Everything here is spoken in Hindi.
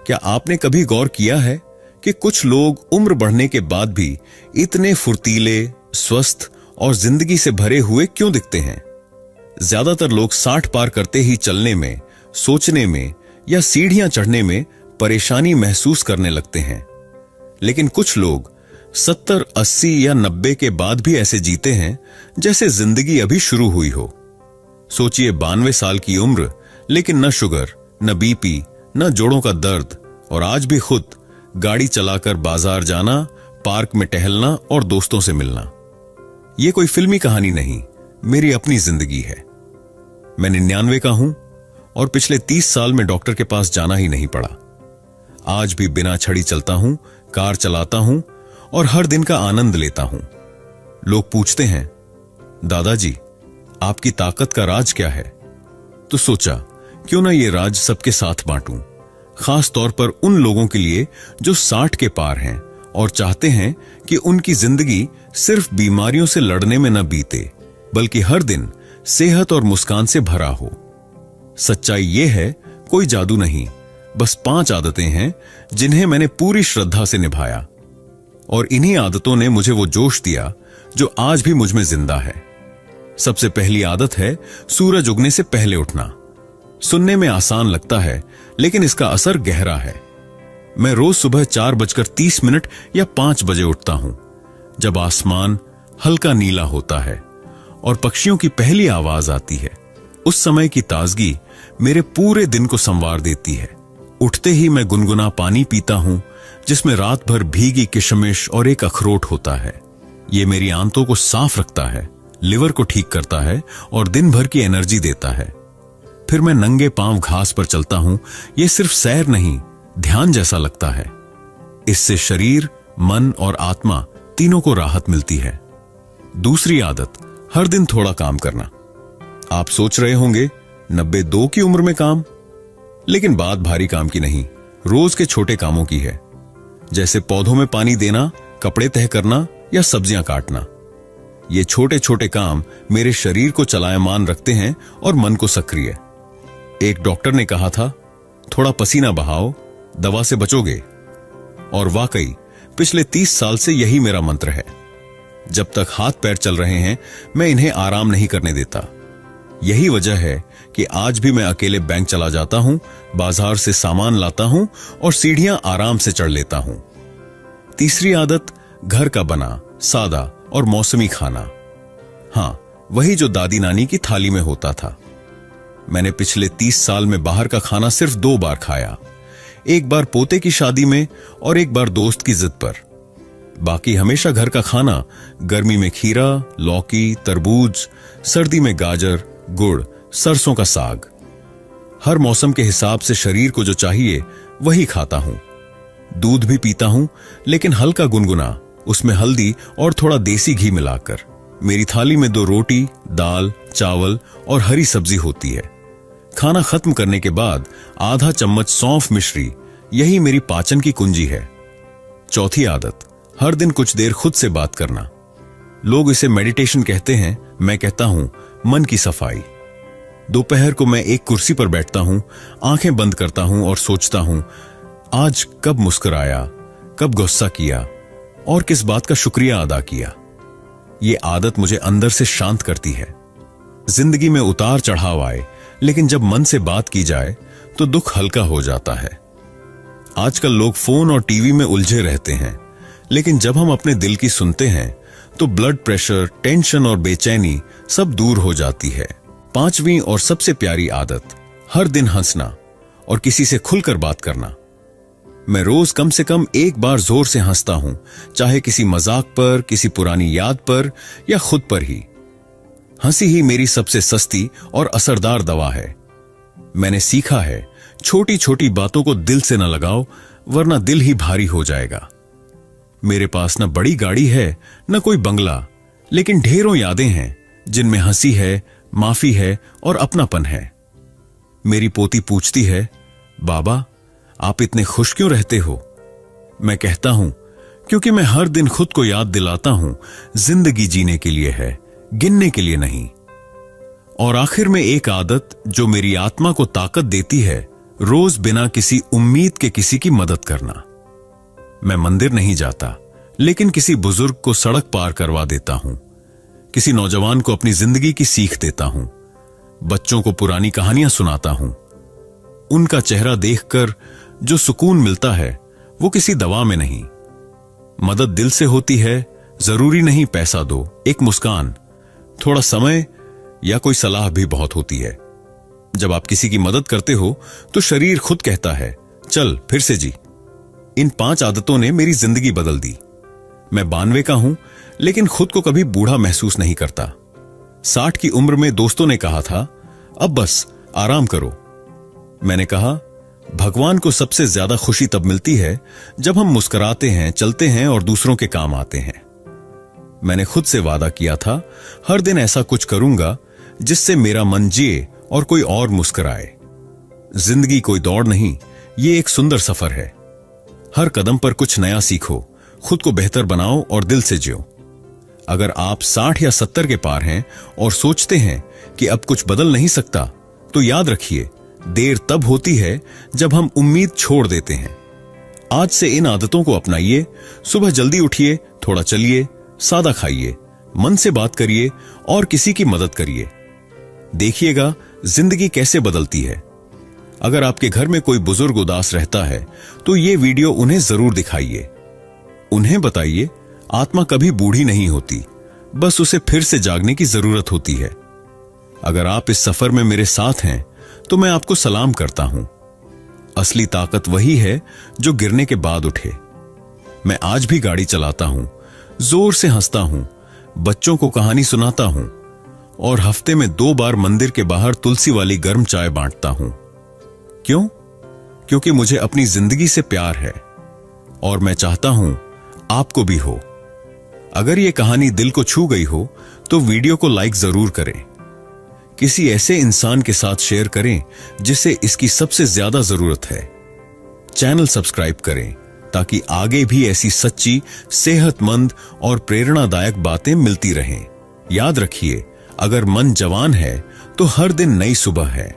क्या आपने कभी गौर किया है कि कुछ लोग उम्र बढ़ने के बाद भी इतने फुर्तीले, स्वस्थ और जिंदगी से भरे हुए क्यों दिखते हैं? ज्यादातर लोग 60 पार करते ही चलने में, सोचने में या सीढ़ियां चढ़ने में परेशानी महसूस करने लगते हैं, लेकिन कुछ लोग 70, 80 या 90 के बाद भी ऐसे जीते हैं जैसे जिंदगी अभी शुरू हुई हो। सोचिए 92 साल की उम्र, लेकिन न शुगर, न बीपी, न जोड़ों का दर्द, और आज भी खुद गाड़ी चलाकर बाजार जाना, पार्क में टहलना और दोस्तों से मिलना। यह कोई फिल्मी कहानी नहीं, मेरी अपनी जिंदगी है। मैं 99 का हूं और पिछले 30 साल में डॉक्टर के पास जाना ही नहीं पड़ा। आज भी बिना छड़ी चलता हूं, कार चलाता हूं और हर दिन का आनंद लेता हूं। लोग पूछते हैं, दादाजी आपकी ताकत का राज क्या है? तो सोचा क्यों ना ये राज सबके साथ बांटूं, खास तौर पर उन लोगों के लिए जो 60 के पार हैं और चाहते हैं कि उनकी जिंदगी सिर्फ बीमारियों से लड़ने में न बीते, बल्कि हर दिन सेहत और मुस्कान से भरा हो। सच्चाई यह है, कोई जादू नहीं, बस 5 आदतें हैं जिन्हें मैंने पूरी श्रद्धा से निभाया, और इन्हीं आदतों ने मुझे वो जोश दिया जो आज भी मुझ में जिंदा है। सबसे पहली आदत है सूरज उगने से पहले उठना। सुनने में आसान लगता है, लेकिन इसका असर गहरा है। मैं रोज सुबह 4:30 या 5 बजे उठता हूं, जब आसमान हल्का नीला होता है और पक्षियों की पहली आवाज आती है। उस समय की ताजगी मेरे पूरे दिन को संवार देती है। उठते ही मैं गुनगुना पानी पीता हूं, जिसमें रात भर भीगी किशमिश और एक अखरोट होता है। ये मेरी आंतों को साफ रखता है, लिवर को ठीक करता है और दिन भर की एनर्जी देता है। फिर मैं नंगे पांव घास पर चलता हूं। यह सिर्फ सैर नहीं, ध्यान जैसा लगता है। इससे शरीर, मन और आत्मा तीनों को राहत मिलती है। दूसरी आदत, हर दिन थोड़ा काम करना। आप सोच रहे होंगे 92 की उम्र में काम, लेकिन बात भारी काम की नहीं, रोज के छोटे कामों की है, जैसे पौधों में पानी देना, कपड़े तह करना या सब्जियां काटना। ये छोटे छोटे काम मेरे शरीर को चलायमान रखते हैं और मन को सक्रिय। एक डॉक्टर ने कहा था, थोड़ा पसीना बहाओ, दवा से बचोगे। और वाकई पिछले 30 साल से यही मेरा मंत्र है। जब तक हाथ पैर चल रहे हैं, मैं इन्हें आराम नहीं करने देता। यही वजह है कि आज भी मैं अकेले बैंक चला जाता हूं, बाजार से सामान लाता हूं और सीढ़ियां आराम से चढ़ लेता हूं। तीसरी आदत, घर का बना, सादा और मौसमी खाना। हां, वही जो दादी नानी की थाली में होता था। मैंने पिछले 30 साल में बाहर का खाना सिर्फ 2 बार खाया, एक बार पोते की शादी में और एक बार दोस्त की जिद पर। बाकी हमेशा घर का खाना, गर्मी में खीरा, लौकी, तरबूज, सर्दी में गाजर, गुड़, सरसों का साग। हर मौसम के हिसाब से शरीर को जो चाहिए वही खाता हूं। दूध भी पीता हूं, लेकिन हल्का गुनगुना, उसमें हल्दी और थोड़ा देसी घी मिलाकर। मेरी थाली में 2 रोटी, दाल, चावल और हरी सब्जी होती है। खाना खत्म करने के बाद आधा चम्मच सौंफ मिश्री, यही मेरी पाचन की कुंजी है। चौथी आदत, हर दिन कुछ देर खुद से बात करना। लोग इसे मेडिटेशन कहते हैं, मैं कहता हूं मन की सफाई। दोपहर को मैं एक कुर्सी पर बैठता हूं, आंखें बंद करता हूं और सोचता हूं, आज कब मुस्कुराया, कब गुस्सा किया और किस बात का शुक्रिया अदा किया। यह आदत मुझे अंदर से शांत करती है। जिंदगी में उतार चढ़ाव आए, लेकिन जब मन से बात की जाए तो दुख हल्का हो जाता है। आजकल लोग फोन और टीवी में उलझे रहते हैं, लेकिन जब हम अपने दिल की सुनते हैं तो ब्लड प्रेशर, टेंशन और बेचैनी सब दूर हो जाती है। 5वीं और सबसे प्यारी आदत, हर दिन हंसना और किसी से खुलकर बात करना। मैं रोज कम से कम एक बार जोर से हंसता हूं, चाहे किसी मजाक पर, किसी पुरानी याद पर या खुद पर ही। हंसी ही मेरी सबसे सस्ती और असरदार दवा है। मैंने सीखा है, छोटी छोटी बातों को दिल से न लगाओ, वरना दिल ही भारी हो जाएगा। मेरे पास न बड़ी गाड़ी है, न कोई बंगला, लेकिन ढेरों यादें हैं जिनमें हंसी है, माफी है और अपनापन है। मेरी पोती पूछती है, बाबा आप इतने खुश क्यों रहते हो? मैं कहता हूं, क्योंकि मैं हर दिन खुद को याद दिलाता हूं, जिंदगी जीने के लिए है, गिनने के लिए नहीं। और आखिर में एक आदत जो मेरी आत्मा को ताकत देती है, रोज बिना किसी उम्मीद के किसी की मदद करना। मैं मंदिर नहीं जाता, लेकिन किसी बुजुर्ग को सड़क पार करवा देता हूं, किसी नौजवान को अपनी जिंदगी की सीख देता हूं, बच्चों को पुरानी कहानियां सुनाता हूं। उनका चेहरा देखकर जो सुकून मिलता है वो किसी दवा में नहीं। मदद दिल से होती है, जरूरी नहीं पैसा दो, एक मुस्कान, थोड़ा समय या कोई सलाह भी बहुत होती है। जब आप किसी की मदद करते हो तो शरीर खुद कहता है, चल फिर से जी। इन 5 आदतों ने मेरी जिंदगी बदल दी। मैं 92 का हूं, लेकिन खुद को कभी बूढ़ा महसूस नहीं करता। 60 की उम्र में दोस्तों ने कहा था, अब बस आराम करो। मैंने कहा, भगवान को सबसे ज्यादा खुशी तब मिलती है जब हम मुस्कुराते हैं, चलते हैं और दूसरों के काम आते हैं। मैंने खुद से वादा किया था, हर दिन ऐसा कुछ करूंगा जिससे मेरा मन जिए और कोई और मुस्कुराए। जिंदगी कोई दौड़ नहीं, ये एक सुंदर सफर है। हर कदम पर कुछ नया सीखो, खुद को बेहतर बनाओ और दिल से जियो। अगर आप 60 या 70 के पार हैं और सोचते हैं कि अब कुछ बदल नहीं सकता, तो याद रखिए, देर तब होती है जब हम उम्मीद छोड़ देते हैं। आज से इन आदतों को अपनाइए। सुबह जल्दी उठिए, थोड़ा चलिए, सादा खाइए, मन से बात करिए और किसी की मदद करिए। देखिएगा जिंदगी कैसे बदलती है। अगर आपके घर में कोई बुजुर्ग उदास रहता है तो ये वीडियो उन्हें जरूर दिखाइए। उन्हें बताइए, आत्मा कभी बूढ़ी नहीं होती, बस उसे फिर से जागने की जरूरत होती है। अगर आप इस सफर में मेरे साथ हैं तो मैं आपको सलाम करता हूं। असली ताकत वही है जो गिरने के बाद उठे। मैं आज भी गाड़ी चलाता हूं, जोर से हंसता हूं, बच्चों को कहानी सुनाता हूं और हफ्ते में 2 बार मंदिर के बाहर तुलसी वाली गर्म चाय बांटता हूं। क्यों? क्योंकि मुझे अपनी जिंदगी से प्यार है और मैं चाहता हूं आपको भी हो। अगर यह कहानी दिल को छू गई हो तो वीडियो को लाइक जरूर करें। किसी ऐसे इंसान के साथ शेयर करें जिसे इसकी सबसे ज्यादा जरूरत है। चैनल सब्सक्राइब करें ताकि आगे भी ऐसी सच्ची, सेहतमंद और प्रेरणादायक बातें मिलती रहें। याद रखिए, अगर मन जवान है तो हर दिन नई सुबह है।